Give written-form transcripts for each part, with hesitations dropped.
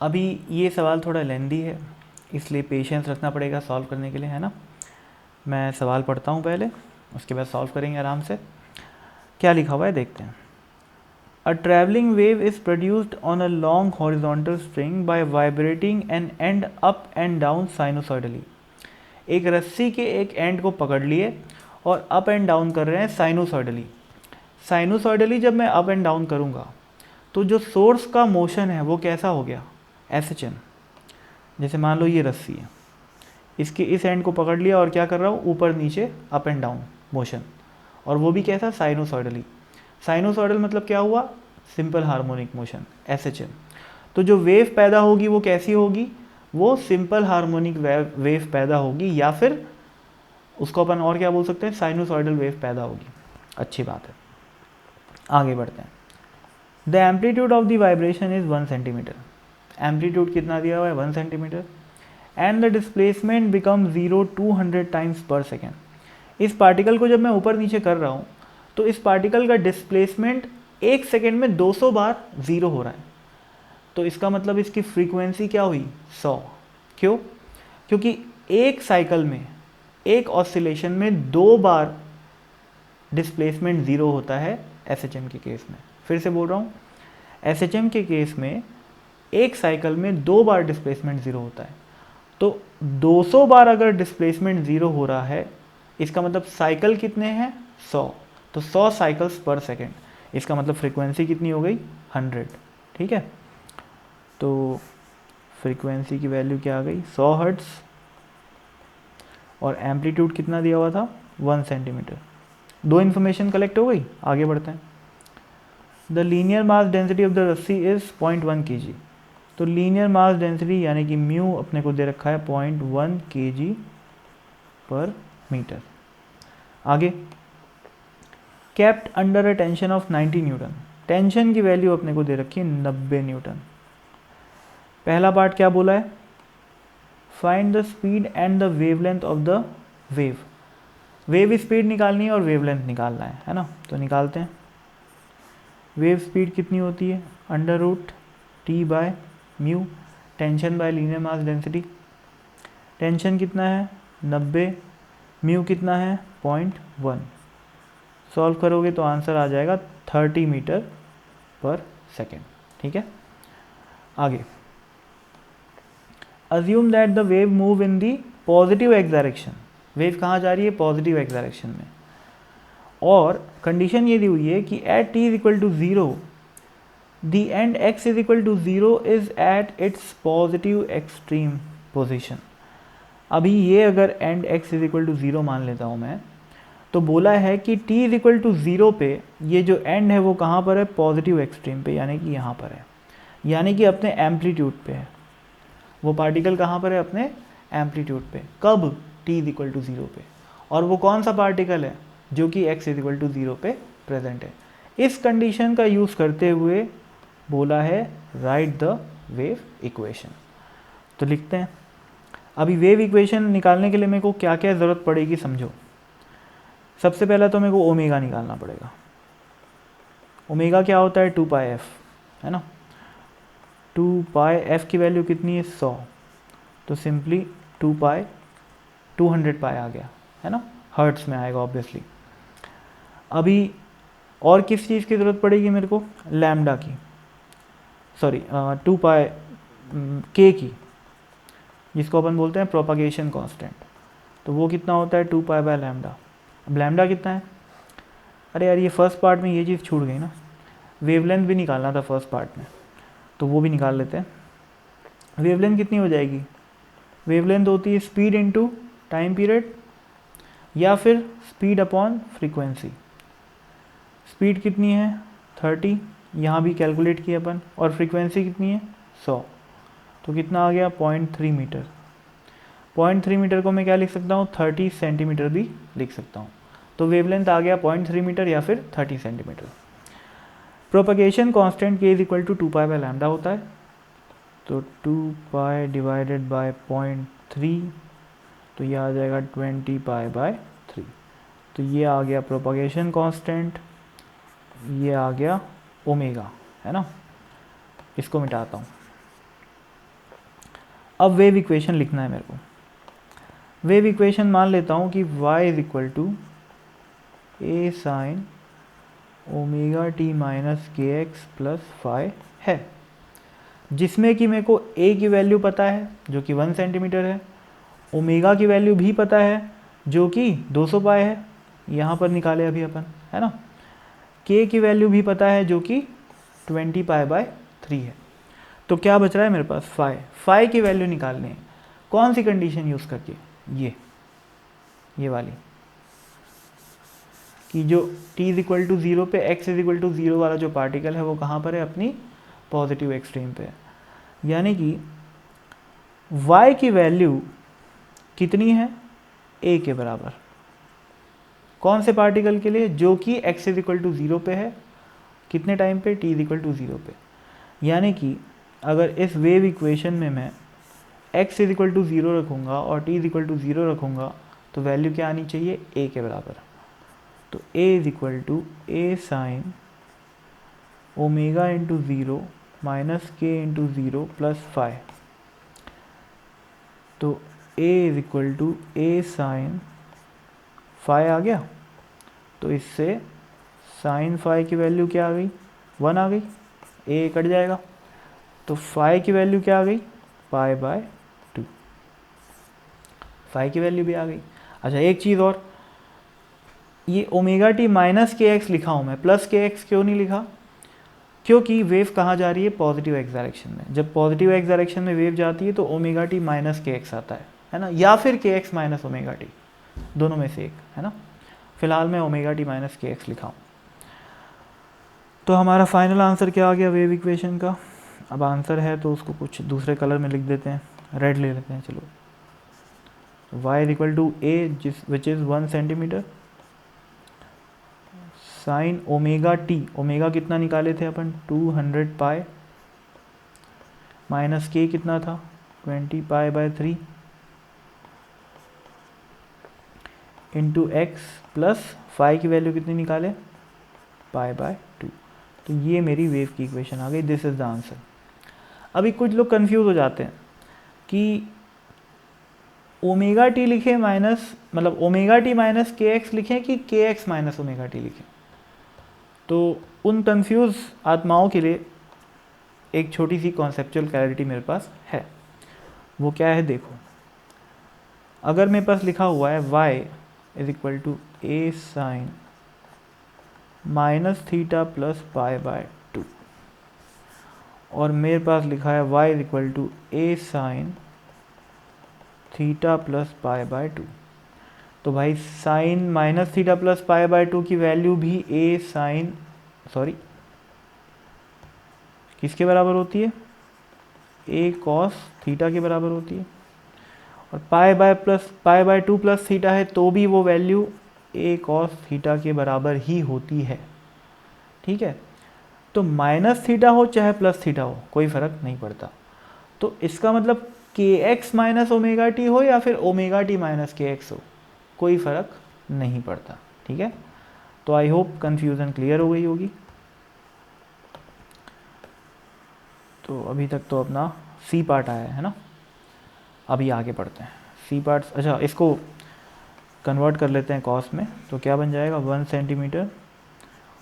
अभी ये सवाल थोड़ा लेंदी है, इसलिए पेशेंस रखना पड़ेगा सॉल्व करने के लिए, है ना। मैं सवाल पढ़ता हूँ पहले, उसके बाद सॉल्व करेंगे आराम से। क्या लिखा हुआ है देखते हैं। A traveling wave is produced on a long horizontal string by vibrating an end up and down sinusoidally। एक रस्सी के एक एंड को पकड़ लिए और अप एंड डाउन कर रहे हैं साइनोसॉइडली। साइनोसॉइडली जब मैं अप एंड डाउन करूँगा तो जो सोर्स का मोशन है वो कैसा हो गया, एसएचएन। जैसे मान लो ये रस्सी है, इसके इस एंड को पकड़ लिया और क्या कर रहा हूँ, ऊपर नीचे अप एंड डाउन मोशन, और वो भी कैसा, साइनोसॉइडली। साइनोसॉइडल मतलब क्या हुआ, सिंपल हार्मोनिक मोशन, एसएचएम। तो जो वेव पैदा होगी वो कैसी होगी, वो सिंपल हार्मोनिक वेव पैदा होगी, या फिर उसको अपन और क्या बोल सकते हैं, साइनोसॉइडल वेव पैदा होगी। अच्छी बात है, आगे बढ़ते हैं। The amplitude of the vibration is 1 centimetre. Amplitude कितना दिया हुआ है, 1 centimetre. And the displacement become 0 200 times पर सेकेंड। इस पार्टिकल को जब मैं ऊपर नीचे कर रहा हूँ तो इस पार्टिकल का डिस्प्लेसमेंट 1 सेकेंड में 200 बार ज़ीरो हो रहा है। तो इसका मतलब इसकी फ्रीक्वेंसी क्या हुई, 100। क्यों, क्योंकि एक साइकिल में, एक ऑसिलेशन में 2 बार डिस्प्लेसमेंट ज़ीरो होता है एसएचएम के केस में। फिर से बोल रहा हूँ, एसएचएम के केस में एक साइकिल में 2 बार डिस्प्लेसमेंट ज़ीरो होता है। तो 200 बार अगर डिस्प्लेसमेंट ज़ीरो हो रहा है, इसका मतलब साइकिल कितने हैं, 100। तो 100 साइकिल्स पर सेकेंड, इसका मतलब फ्रीक्वेंसी कितनी हो गई, 100। ठीक है, तो फ्रीक्वेंसी की वैल्यू क्या आ गई, 100 हर्ट्ज़, और एम्पलीट्यूड कितना दिया हुआ था, 1 सेंटीमीटर। दो इन्फॉर्मेशन कलेक्ट हो गई, आगे बढ़ते हैं। The linear mass density of the रस्सी इज़ 0.1 kg। तो लीनियर मास डेंसिटी यानी कि म्यू अपने को दे रखा है 0.1 kg पर मीटर। आगे, kept under a tension of 90 Newton. Tension की वैल्यू अपने को दे रखी है 90 न्यूटन। पहला पार्ट क्या बोला है, find the speed and the wavelength of the wave. Wave speed निकालनी है और वेवलेंथ निकालना है ना। तो निकालते हैं। वेव स्पीड कितनी होती है, √T/μ, tension bye linear mass density. Tension कितना है 90, म्यू कितना है 0.1। सॉल्व करोगे तो आंसर आ जाएगा 30 मीटर पर सेकेंड। ठीक है, आगे, assume that the wave move in the positive x direction. Wave कहाँ जा रही है, पॉजिटिव एक्स डायरेक्शन में, और कंडीशन ये दी हुई है कि एट t इक्वल टू 0 दी and x is equal to 0 is at its positive extreme position. अभी ये अगर and x is equal to 0 मान लेता हूँ मैं, तो बोला है कि t इज इक्वल टू 0 पे ये जो एंड है वो कहाँ पर है, पॉजिटिव एक्सट्रीम पे, यानी कि यहाँ पर है, यानी कि अपने एम्पलीट्यूड पे है। वो पार्टिकल कहाँ पर है, अपने एम्पलीट्यूड पे। कब, t इज इक्वल टू 0 पे। और वो कौन सा पार्टिकल है, जो कि x इज इक्वल टू 0 पे प्रेजेंट है। इस कंडीशन का यूज़ करते हुए बोला है राइट द वेव इक्वेशन। तो लिखते हैं। अभी वेव इक्वेशन निकालने के लिए मेरे को क्या क्या ज़रूरत पड़ेगी समझो। सबसे पहला तो मेरे को ओमेगा निकालना पड़ेगा। ओमेगा क्या होता है, 2πf, है ना। 2πf की वैल्यू कितनी है, 100। तो सिंपली 200 पाई आ गया, है ना, हर्ट्स में आएगा ऑब्वियसली। अभी और किस चीज़ की ज़रूरत पड़ेगी मेरे को, लैम्डा की, सॉरी 2π k की, जिसको अपन बोलते हैं प्रोपागेशन कांस्टेंट। तो वो कितना होता है, 2π/λ। अब लैम्डा कितना है, अरे यार ये फर्स्ट पार्ट में ये चीज़ छूट गई ना, वेवलेंथ भी निकालना था फर्स्ट पार्ट में, तो वो भी निकाल लेते हैं। वेवलेंथ कितनी हो जाएगी, वेवलेंथ होती है स्पीड इनटू टाइम पीरियड, या फिर स्पीड अपॉन फ्रीक्वेंसी। स्पीड कितनी है 30, यहाँ भी कैलकुलेट किया अपन, और फ्रीक्वेंसी कितनी है 100। तो कितना आ गया, 0.3 मीटर। 0.3 मीटर को मैं क्या लिख सकता हूँ, 30 सेंटीमीटर भी लिख सकता हूँ। तो वेवलेंथ आ गया 0.3 मीटर या फिर 30 centimetre. Propagation constant k is equal to 2π/λ होता है। तो 2π डिवाइडेड बाय 0.3, तो ये आ जाएगा 20π/3। तो ये आ गया प्रोपगेशन कांस्टेंट, ये आ गया ओमेगा, है ना। इसको मिटाता हूँ। अब वेव इक्वेशन लिखना है मेरे को। वेव इक्वेशन मान लेता हूँ कि y is equal to A sine omega t minus के एक्स प्लस फाई है, जिसमें कि मेरे को a की वैल्यू पता है जो कि 1 सेंटीमीटर है, ओमेगा की वैल्यू भी पता है जो कि 200 पाई है, यहाँ पर निकाले अभी अपन, है ना। k की वैल्यू भी पता है जो कि 20 पाई बाय 3 है। तो क्या बच रहा है मेरे पास, फाई की वैल्यू निकालनी है। कौन सी कंडीशन यूज़ करके, ये वाली, कि जो t इज इक्वल टू 0 पे x इज इक्वल टू 0 वाला जो पार्टिकल है वो कहाँ पर है, अपनी पॉजिटिव एक्सट्रीम पे है। यानी कि y की वैल्यू कितनी है, a के बराबर। कौन से पार्टिकल के लिए, जो कि x इज इक्वल टू 0 पे है, कितने टाइम पे, t इज इक्वल टू 0 पे। यानी कि अगर इस वेव इक्वेशन में मैं x इज इक्वल टू 0 रखूँगा और t इज इक्वल टू 0 रखूँगा तो वैल्यू क्या आनी चाहिए, a के बराबर। तो a is equal to A sine omega into 0 minus K into 0 plus phi. तो a is equal to A sine phi आ गया, तो इससे साइन फाई की वैल्यू क्या आ गई, 1 आ गई, a कट जाएगा, तो फाई की वैल्यू क्या आ गई, पाई बाय 2। फाई की वैल्यू भी आ गई। अच्छा एक चीज़ और, ये ओमेगा टी माइनस के एक्स लिखा हूँ मैं, प्लस के एक्स क्यों नहीं लिखा, क्योंकि वेव कहाँ जा रही है, पॉजिटिव एक्स डायरेक्शन में। जब पॉजिटिव एक्स डायरेक्शन में वेव जाती है तो ओमेगा टी माइनस के एक्स आता है ना, या फिर के एक्स माइनस ओमेगा टी, दोनों में से एक, है ना। फिलहाल मैं ओमेगा टी माइनस के एक्स लिखा हूँ। तो हमारा फाइनल आंसर क्या आ गया वेव इक्वेशन का। अब आंसर है तो उसको कुछ दूसरे कलर में लिख देते हैं, रेड ले लेते हैं चलो। y is equal to a which is 1 centimetre, sine omega t, omega कितना निकाले थे अपन, 200 पाई, माइनस के कितना था, 20 pi by 3 into x plus phi की वैल्यू कितनी निकाले, पाई बाय 2। तो ये मेरी वेव की इक्वेशन आ गई, दिस इज द आंसर। अभी कुछ लोग कंफ्यूज हो जाते हैं कि ओमेगा टी लिखे माइनस, मतलब ओमेगा टी माइनस के एक्स लिखें कि के एक्स माइनस ओमेगा टी लिखें। तो उन कंफ्यूज आत्माओं के लिए एक छोटी सी कॉन्सेप्चुअल क्लैरिटी मेरे पास है। वो क्या है देखो, अगर मेरे पास लिखा हुआ है y is equal to A sine minus theta plus pi by 2, और मेरे पास लिखा है y is equal to A sine theta plus pi by 2, तो भाई sine minus theta plus pi by 2 की वैल्यू भी ए साइन, सॉरी किसके बराबर होती है, ए कॉस थीटा के बराबर होती है। और पाई बाय 2 प्लस थीटा है तो भी वो वैल्यू ए कॉस थीटा के बराबर ही होती है, ठीक है। तो माइनस थीटा हो चाहे प्लस थीटा हो कोई फ़र्क नहीं पड़ता। तो इसका मतलब के एक्स माइनस ओमेगा टी हो या फिर ओमेगा टी माइनस के एक्स हो, कोई फ़र्क नहीं पड़ता, ठीक है। तो आई होप कन्फ्यूज़न क्लियर हो गई होगी। तो अभी तक तो अपना सी पार्ट आया है ना, अभी आगे पढ़ते हैं सी पार्ट। अच्छा इसको कन्वर्ट कर लेते हैं कॉस में, तो क्या बन जाएगा 1 सेंटीमीटर,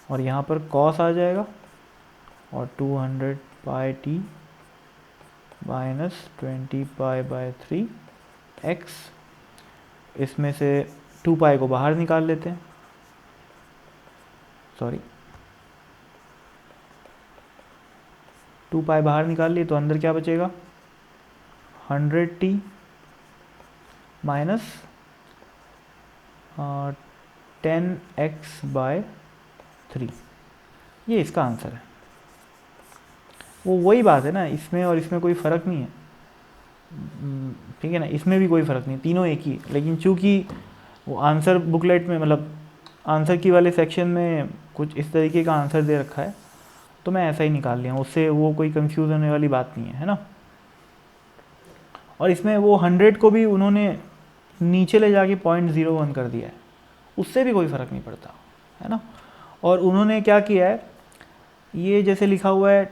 और यहाँ पर कॉस आ जाएगा और 200 pi t minus 20 pi by 3 x, इसमें से 2 पाई को बाहर निकाल लेते हैं, सॉरी 2 पाई बाहर निकाल लिए, तो अंदर क्या बचेगा 100 टी माइनस 10x बाय 3, ये इसका आंसर है। वो वही बात है ना, इसमें और इसमें कोई फ़र्क नहीं है, ठीक है ना, इसमें भी कोई फ़र्क नहीं, तीनों एक ही। लेकिन चूंकि वो आंसर बुकलेट में, मतलब आंसर की वाले सेक्शन में कुछ इस तरीके का आंसर दे रखा है, तो मैं ऐसा ही निकाल लिया, उससे वो कोई कंफ्यूज होने वाली बात नहीं है ना। और इसमें वो 100 को भी उन्होंने नीचे ले जाके 0.01 कर दिया है, उससे भी कोई फ़र्क नहीं पड़ता, है ना। और उन्होंने क्या किया है, ये जैसे लिखा हुआ है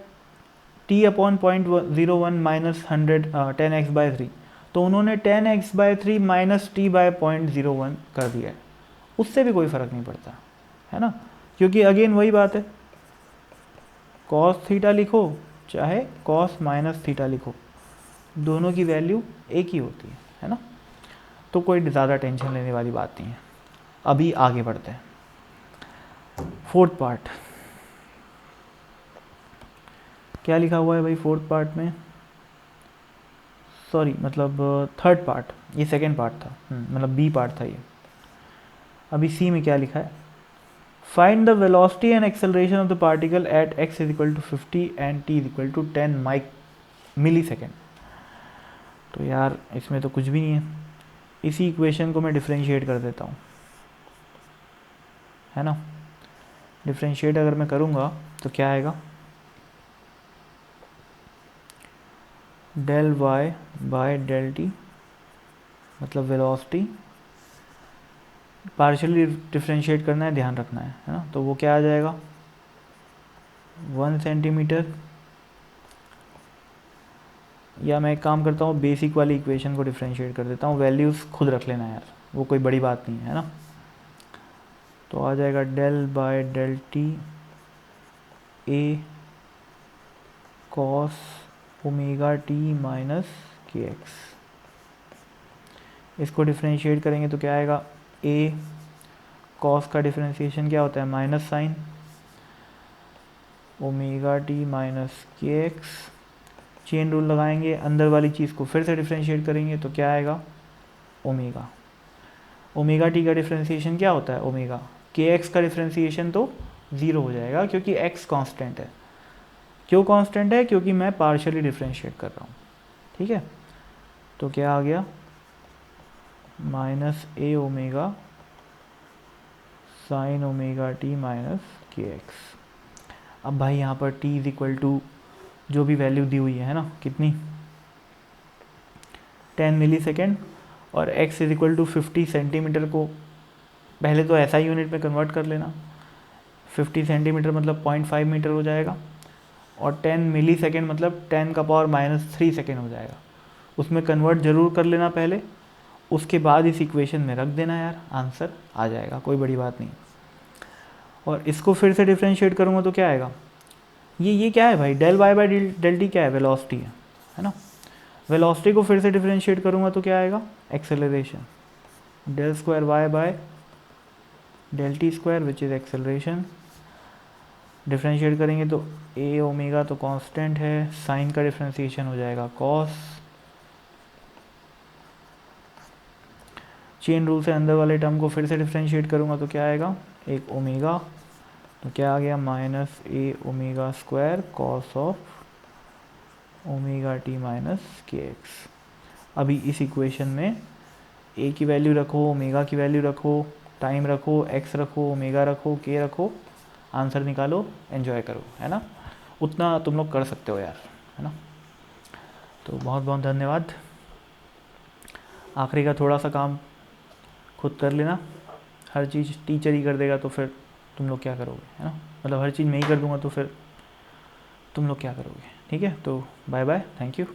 t/0.01 माइनस 10x/3, तो उन्होंने 10x/3 माइनस t/0.01 कर दिया है, उससे भी कोई फ़र्क नहीं पड़ता है ना, क्योंकि अगेन वही बात है, cos थीटा लिखो चाहे cos माइनस थीटा लिखो, दोनों की वैल्यू एक ही होती है ना, तो कोई ज़्यादा टेंशन लेने वाली बात नहीं है। अभी आगे बढ़ते हैं, फोर्थ पार्ट क्या लिखा हुआ है भाई फोर्थ पार्ट में, सॉरी मतलब थर्ड पार्ट, ये सेकेंड पार्ट था, मतलब बी पार्ट था ये। अभी सी में क्या लिखा है, find the velocity and acceleration of the particle at x is equal to 50 and t is equal to 10 millisecond. तो यार इसमें तो कुछ भी नहीं है, इसी इक्वेशन को मैं डिफ्रेंशिएट कर देता हूँ, है ना। डिफ्रेंशिएट अगर मैं करूँगा तो क्या आएगा, del y by del t, मतलब वेलोसिटी पार्शियली डिफ्रेंशिएट करना है, ध्यान रखना है ना, तो वो क्या आ जाएगा 1 सेंटीमीटर, या मैं एक काम करता हूँ बेसिक वाली इक्वेशन को डिफ्रेंशिएट कर देता हूँ, वैल्यूज़ खुद रख लेना यार, वो कोई बड़ी बात नहीं है ना। तो आ जाएगा del by del t a cos omega t minus के एक्स, इसको डिफ्रेंशिएट करेंगे तो क्या आएगा, ए कॉस का डिफ्रेंशिएशन क्या होता है minus sign omega t minus के एक्स, चेन रूल लगाएंगे, अंदर वाली चीज़ को फिर से डिफ्रेंशिएट करेंगे तो क्या आएगा ओमेगा, ओमेगा टी का डिफ्रेंशिएशन क्या होता है ओमेगा, के एक्स का डिफ्रेंशिएशन तो ज़ीरो हो जाएगा क्योंकि एक्स कांस्टेंट है। क्यों कांस्टेंट है, क्योंकि मैं पार्शियली डिफ्रेंशिएट कर रहा हूँ, ठीक है। तो क्या आ गया minus A omega sine omega t minus के एक्स। अब भाई यहाँ पर t इज इक्वल टू जो भी वैल्यू दी हुई है ना, कितनी 10 मिली सेकेंड, और x is equal to 50 centimetre को पहले तो ऐसा यूनिट में कन्वर्ट कर लेना, 50 सेंटीमीटर मतलब 0.5 मीटर हो जाएगा, और 10 मिली सेकेंड मतलब 10 का पावर माइनस 3 सेकेंड हो जाएगा, उसमें कन्वर्ट ज़रूर कर लेना पहले, उसके बाद इस इक्वेशन में रख देना यार, आंसर आ जाएगा, कोई बड़ी बात नहीं। और इसको फिर से डिफ्रेंशिएट करूँगा तो क्या आएगा, ये क्या है भाई, del y by del t क्या है, वेलोसिटी है ना। वेलोसिटी को फिर से डिफ्रेंशिएट करूँगा तो क्या आएगा acceleration, del square y by del t square which is acceleration. Differentiate करेंगे तो ए ओमेगा तो कांस्टेंट है, साइन का डिफ्रेंशिएशन हो जाएगा कॉस, चेन रूल से अंदर वाले टर्म को फिर से डिफ्रेंशिएट करूँगा तो क्या आएगा एक ओमेगा, तो क्या आ गया minus A omega square cos of omega t minus के एक्स। अभी इस इक्वेशन में ए की वैल्यू रखो, ओमेगा की वैल्यू रखो, टाइम रखो, एक्स रखो, ओमेगा रखो, के रखो, आंसर निकालो, एंजॉय करो, है ना। उतना तुम लोग कर सकते हो यार, है ना। तो बहुत बहुत धन्यवाद। आखिरी का थोड़ा सा काम खुद कर लेना, हर चीज़ टीचर ही कर देगा तो फिर तुम लोग क्या करोगे, है ना, मतलब हर चीज़ मैं ही कर दूंगा तो फिर तुम लोग क्या करोगे, ठीक है। तो बाय बाय, थैंक यू।